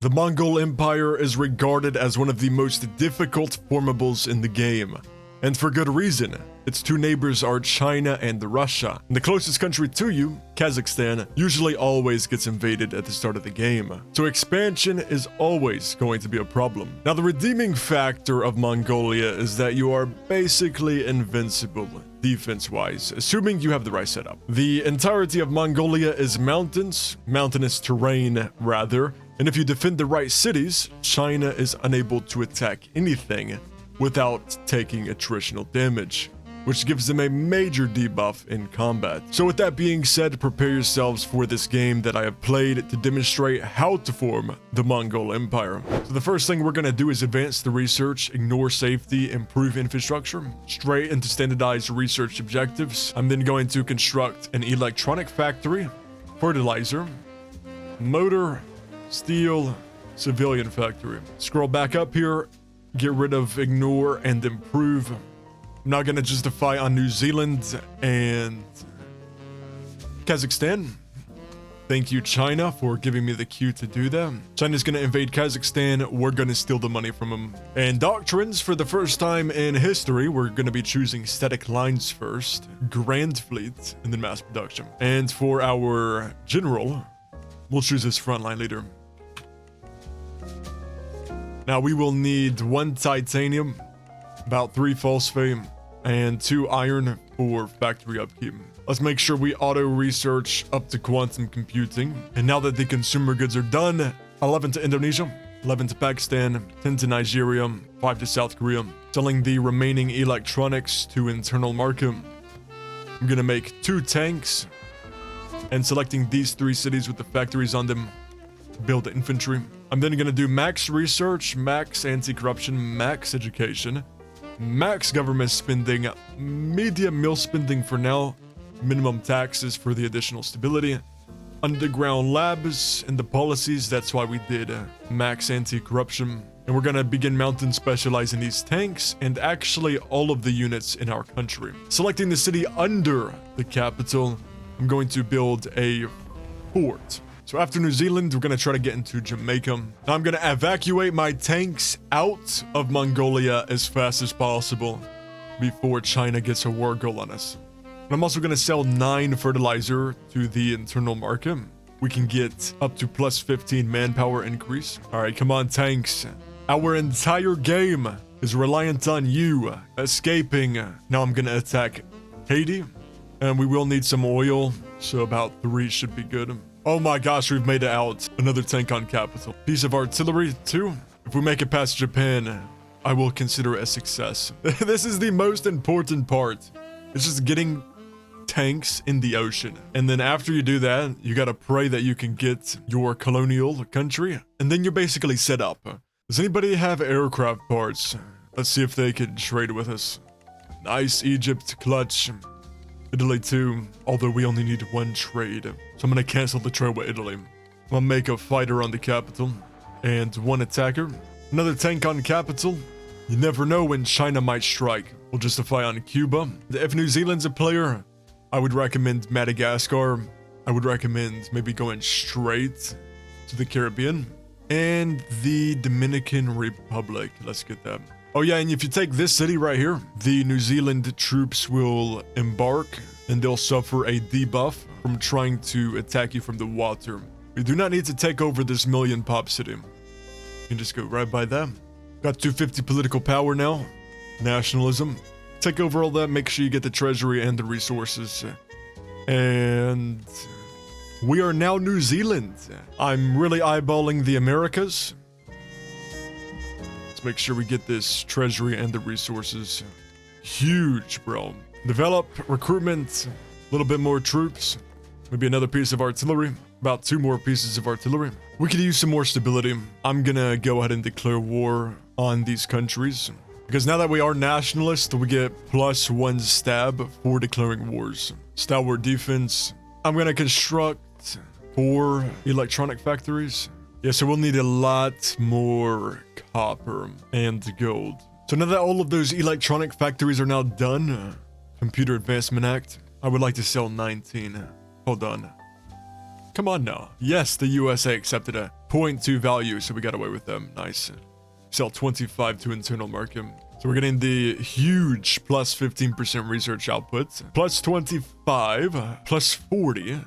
The Mongol Empire is regarded as one of the most difficult formables in the game, and for good reason. Its two neighbors are China and Russia, and the closest country to you, Kazakhstan, usually always gets invaded at the start of the game, so expansion is always going to be a problem. Now, the redeeming factor of Mongolia is that you are basically invincible defense-wise, assuming you have the right setup. The entirety of Mongolia is mountainous terrain rather, and if you defend the right cities, China is unable to attack anything without taking attritional damage, which gives them a major debuff in combat. So with that being said, prepare yourselves for this game that I have played to demonstrate how to form the Mongol Empire. So the first thing we're going to do is advance the research, ignore safety, improve infrastructure, straight into standardized research objectives. I'm then going to construct an electronic factory, fertilizer, motor, steel, civilian factory. Scroll back up here, get rid of ignore and improve. I'm not gonna justify on New Zealand and Kazakhstan. Thank you, China, for giving me the cue to do that. China's gonna invade Kazakhstan. We're gonna steal the money from them. And doctrines, for the first time in history, we're gonna be choosing static lines first, Grand Fleet, and then mass production. And for our general, we'll choose this frontline leader. Now we will need 1 titanium, about 3 phosphate, and 2 iron for factory upkeep. Let's make sure we auto research up to quantum computing. And now that the consumer goods are done, 11 to Indonesia, 11 to Pakistan, 10 to Nigeria, 5 to South Korea. Selling the remaining electronics to internal market. I'm gonna make 2 tanks and selecting these 3 cities with the factories on them. Build the infantry. I'm then gonna do max research, max anti-corruption, max education, max government spending, medium mill spending for now, minimum taxes for the additional stability, underground labs and the policies. That's why we did max anti-corruption. And we're gonna begin mountain specializing these tanks and actually all of the units in our country. Selecting the city under the capital, I'm going to build a fort. So after New Zealand, we're gonna try to get into Jamaica. Now I'm gonna evacuate my tanks out of Mongolia as fast as possible before China gets a war goal on us. And I'm also gonna sell 9 fertilizer to the internal market. We can get up to plus 15 manpower increase. All right, come on, tanks. Our entire game is reliant on you escaping. Now I'm gonna attack Haiti, and we will need some oil, so about 3 should be good. Oh my gosh, we've made it out. Another tank on capital. Piece of artillery, 2. If we make it past Japan, I will consider it a success. This is the most important part. It's just getting tanks in the ocean. And then after you do that, you gotta pray that you can get your colonial country. And then you're basically set up. Does anybody have aircraft parts? Let's see if they can trade with us. Nice, Egypt, clutch. Italy too, although we only need 1 trade. So I'm gonna cancel the trade with Italy. I'm gonna make a fighter on the capital and 1 attacker. Another tank on capital. You never know when China might strike. We'll justify on Cuba. If New Zealand's a player, I would recommend Madagascar. I would recommend maybe going straight to the Caribbean. And the Dominican Republic. Let's get that. Oh yeah, and if you take this city right here, the New Zealand troops will embark and they'll suffer a debuff from trying to attack you from the water. We do not need to take over this million pop city. You can just go right by that. Got 250 political power now. Nationalism. Take over all that, make sure you get the treasury and the resources. And we are now New Zealand. I'm really eyeballing the Americas. Let's make sure we get this treasury and the resources. Huge, bro. Develop, recruitment, a little bit more troops, maybe another piece of artillery, about 2 more pieces of artillery. We could use some more stability. I'm gonna go ahead and declare war on these countries. Because now that we are nationalists, we get plus 1 stab for declaring wars. Stalwart defense. I'm gonna construct 4 electronic factories. Yeah, so we'll need a lot more copper and gold. So now that all of those electronic factories are now done, Computer Advancement Act, I would like to sell 19. Hold on. Come on now. Yes, the USA accepted a 0.2 value, so we got away with them. Nice. Sell 25 to internal market. So we're getting the huge plus 15% research output, plus 25, plus 40,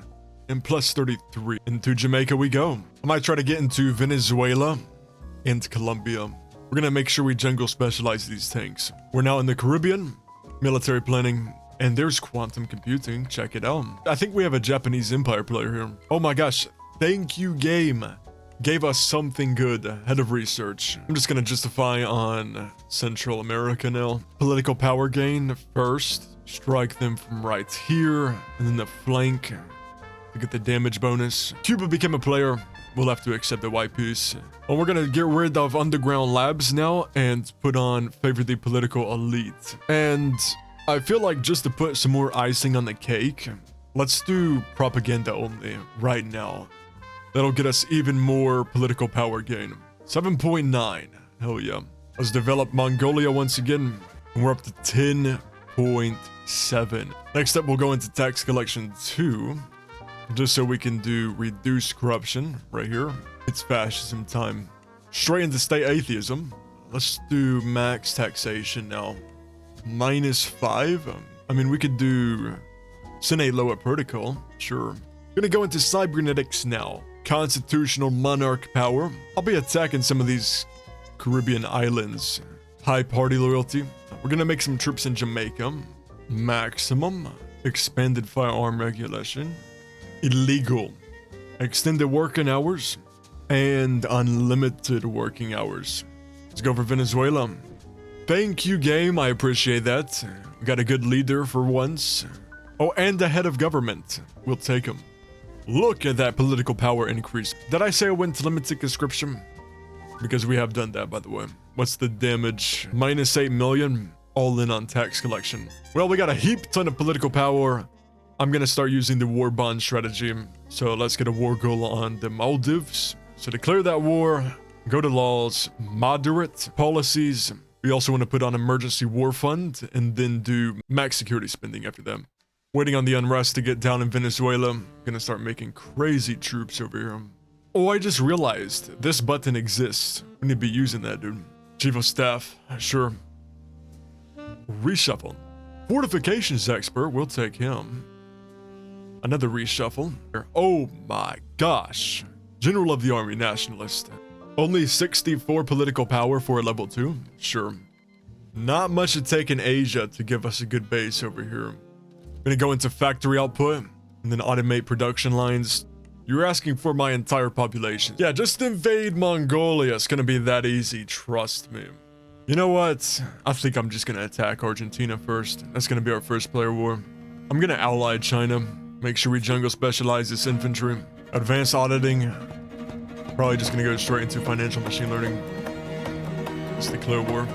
and plus 33. Into Jamaica we go. I might try to get into Venezuela and Colombia. We're gonna make sure we jungle specialize these tanks. We're now in the Caribbean, military planning, and there's quantum computing. Check it out. I think we have a Japanese Empire player here. Oh my gosh, thank you game. Gave us something good. Head of research. I'm just gonna justify on Central America now. Political power gain first. Strike them from right here, and then the flank to get the damage bonus. Cuba became a player. We'll have to accept the white piece. And we're gonna get rid of underground labs now and put on favor the political elite. And I feel like just to put some more icing on the cake, let's do propaganda only right now. That'll get us even more political power gain. 7.9. Hell yeah. Let's develop Mongolia once again. And we're up to 10.7. Next up, we'll go into tax collection 2. Just so we can do reduce corruption right here. It's fascism time. Straight into state atheism. Let's do max taxation now. -5. I mean, we could do Senate lower protocol. Sure. Gonna go into cybernetics now. Constitutional monarch power. I'll be attacking some of these Caribbean islands. High party loyalty. We're gonna make some troops in Jamaica. Maximum. Expanded firearm regulation. Illegal. Extended working hours. And unlimited working hours. Let's go for Venezuela. Thank you, game. I appreciate that. We got a good leader for once. Oh, and the head of government. We'll take him. Look at that political power increase. Did I say I went to limited conscription? Because we have done that, by the way. What's the damage? -8 million. All in on tax collection. Well, we got a heap ton of political power. I'm gonna start using the war bond strategy. So let's get a war goal on the Maldives. So declare that war. Go to laws. Moderate policies. We also want to put on emergency war fund. And then do max security spending after that. Waiting on the unrest to get down in Venezuela. Gonna start making crazy troops over here. Oh, I just realized this button exists. We need to be using that, dude. Chief of Staff, sure. Reshuffle. Fortifications expert, we'll take him. Another reshuffle. Oh my gosh. General of the Army, nationalist. Only 64 political power for a level 2? Sure. Not much to take in Asia to give us a good base over here. Gonna go into factory output and then automate production lines. You're asking for my entire population. Yeah, just invade Mongolia. It's gonna be that easy, trust me. You know what? I think I'm just gonna attack Argentina first. That's gonna be our first player war. I'm gonna ally China. Make sure we jungle specialize this infantry. Advanced auditing. Probably just gonna go straight into financial machine learning. Let's declare war.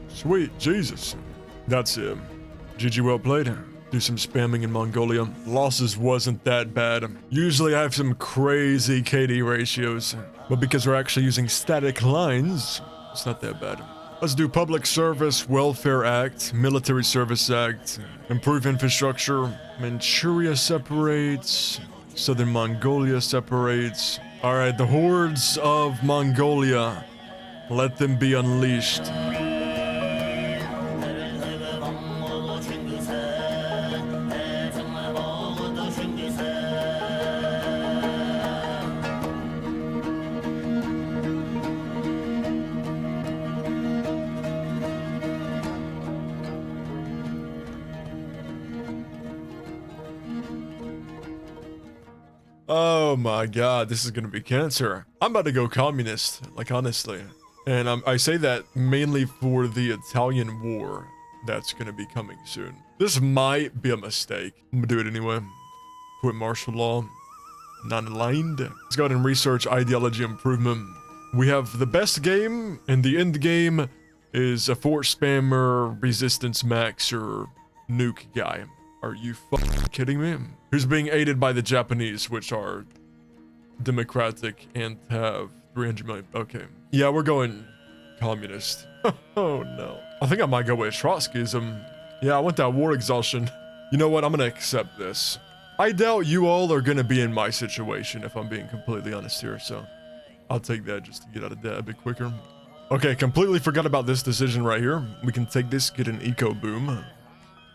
Sweet Jesus. That's it. GG, well played. Do some spamming in Mongolia. Losses wasn't that bad. Usually I have some crazy KD ratios, but because we're actually using static lines, it's not that bad. Let's do Public Service Welfare Act, Military Service Act, improve infrastructure. Manchuria separates, Southern Mongolia separates. All right, the hordes of Mongolia, let them be unleashed. Oh my god, this is gonna be cancer. I'm about to go communist, like honestly. And I say that mainly for the Italian War that's going to be coming soon. This might be a mistake. I'm going to do it anyway. Quit martial law. Not aligned. Let's go ahead and research ideology improvement. We have the best game, and the end game is a fort spammer, resistance maxer, nuke guy. Are you fucking kidding me? Who's being aided by the Japanese, which are democratic and have 300 million. Okay. Yeah, we're going communist. Oh no. I think I might go with Trotskyism. Yeah, I want that war exhaustion. You know what? I'm gonna accept this. I doubt you all are gonna be in my situation, if I'm being completely honest here, so I'll take that just to get out of debt a bit quicker. Okay, completely forgot about this decision right here. We can take this, get an eco boom.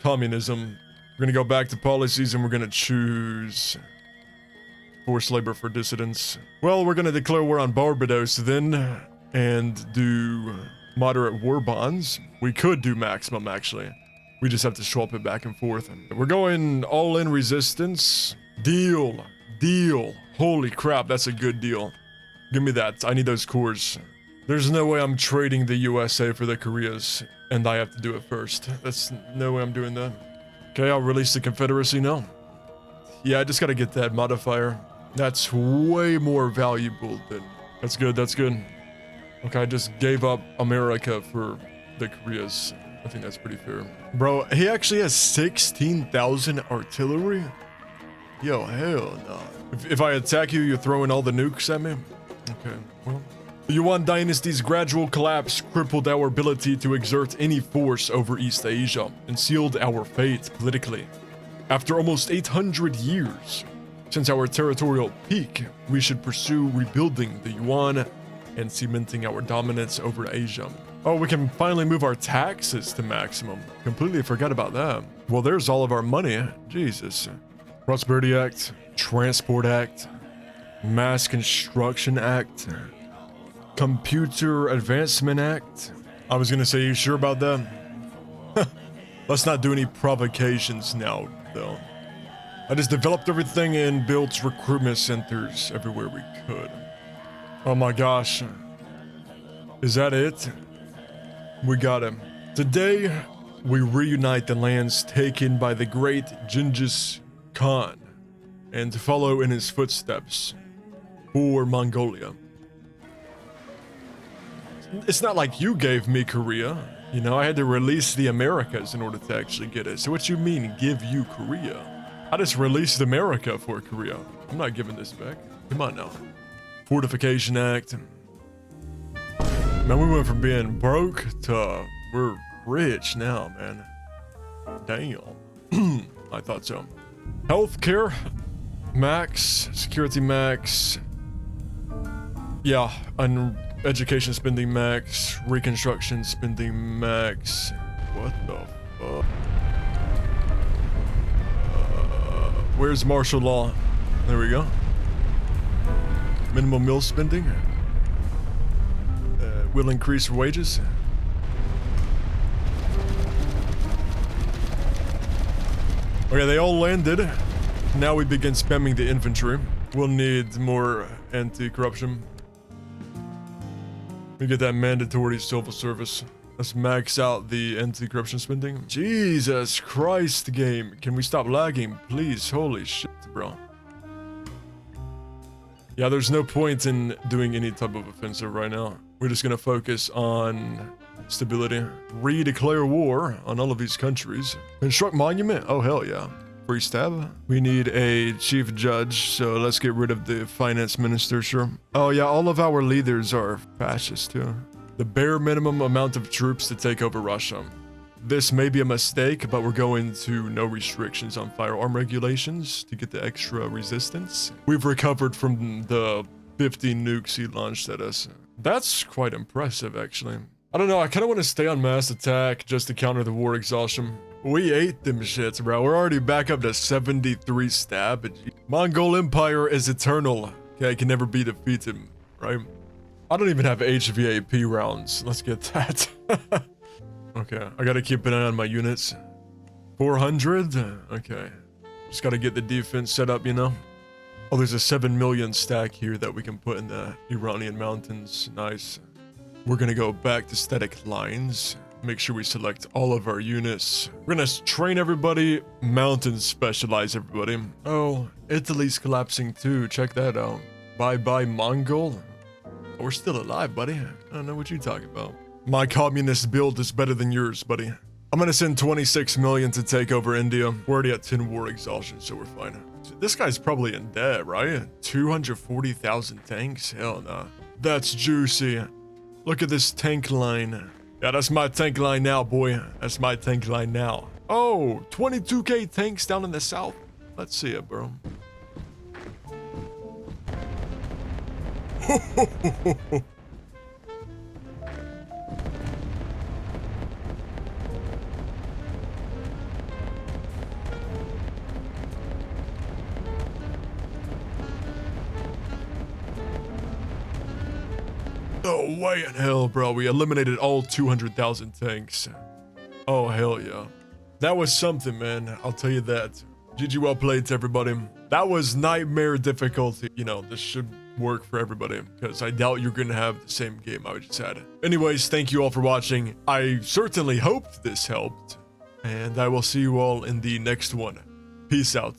Communism. We're gonna go back to policies and we're gonna choose forced labor for dissidents. Well, we're gonna declare war on Barbados then and do moderate war bonds. We could do maximum actually. We just have to swap it back and forth. We're going all in resistance. Deal. Deal. Holy crap, that's a good deal. Give me that. I need those cores. There's no way I'm trading the USA for the Koreas, and I have to do it first. That's no way I'm doing that. Okay, I'll release the Confederacy now. Yeah, I just gotta get that modifier. That's way more valuable than... That's good, that's good. Okay, I just gave up America for the Koreas. I think that's pretty fair. Bro, he actually has 16,000 artillery? Yo, hell no. If I attack you, you're throwing all the nukes at me? Okay, well. The Yuan dynasty's gradual collapse crippled our ability to exert any force over East Asia and sealed our fate politically. After almost 800 years since our territorial peak, we should pursue rebuilding the Yuan and cementing our dominance over Asia. Oh, we can finally move our taxes to maximum. Completely forgot about that. Well, there's all of our money. Jesus. Prosperity Act, Transport Act, Mass Construction Act, Computer Advancement Act. I was gonna say, you sure about that? Let's not do any provocations now, though. I just developed everything and built recruitment centers everywhere we could. Oh my gosh. Is that it? We got him. Today, we reunite the lands taken by the great Ghenghis Khan and follow in his footsteps for Mongolia. It's not like you gave me Korea. You know, I had to release the Americas in order to actually get it. So what you mean, give you Korea? I just released America for Korea. I'm not giving this back. Come on now. Fortification Act. Man, we went from being broke to we're rich now, man. Damn. I thought so. Healthcare. Max. Security max. Yeah, and education spending max. Reconstruction spending max. What the fuck? Where's martial law? There we go. Minimum meal spending. Will increase wages. Okay, they all landed. Now we begin spamming the infantry. We'll need more anti-corruption. We get that mandatory civil service. Let's max out the anti-corruption spending. Jesus Christ, game. Can we stop lagging, please? Holy shit, bro. Yeah, there's no point in doing any type of offensive right now. We're just gonna focus on stability. Redeclare war on all of these countries. Construct monument? Oh, hell yeah. Free stab. We need a chief judge, so let's get rid of the finance minister, sure. Oh yeah, all of our leaders are fascist too. The bare minimum amount of troops to take over Russia. This may be a mistake, but we're going to no restrictions on firearm regulations to get the extra resistance. We've recovered from the 50 nukes he launched at us. That's quite impressive, actually. I don't know, I kind of want to stay on mass attack just to counter the war exhaustion. We ate them shits, bro. We're already back up to 73 stab. Mongolian Empire is eternal. Okay, it can never be defeated, right? I don't even have HVAP rounds. Let's get that. Okay, I gotta keep an eye on my units. 400? Okay. Just gotta get the defense set up, you know? Oh, there's a 7 million stack here that we can put in the Iranian mountains. Nice. We're gonna go back to static lines. Make sure we select all of our units. We're gonna train everybody, mountains specialize everybody. Oh, Italy's collapsing too, check that out. Bye-bye Mongol. We're still alive, buddy. I don't know what you're talking about. My communist build is better than yours, buddy. I'm gonna send 26 million to take over India. We're already at 10 war exhaustion, so we're fine. This guy's probably in debt, right? 240,000 tanks? Hell nah. That's juicy. Look at this tank line. Yeah, that's my tank line now, boy. That's my tank line now. Oh, 22k tanks down in the south. Let's see it, bro. No way in hell, bro. We eliminated all 200,000 tanks. Oh, hell yeah. That was something, man. I'll tell you that. GG well played to everybody. That was nightmare difficulty. You know, this should work for everybody because I doubt you're going to have the same game I just had. Anyways, thank you all for watching. I certainly hoped this helped. And I will see you all in the next one. Peace out.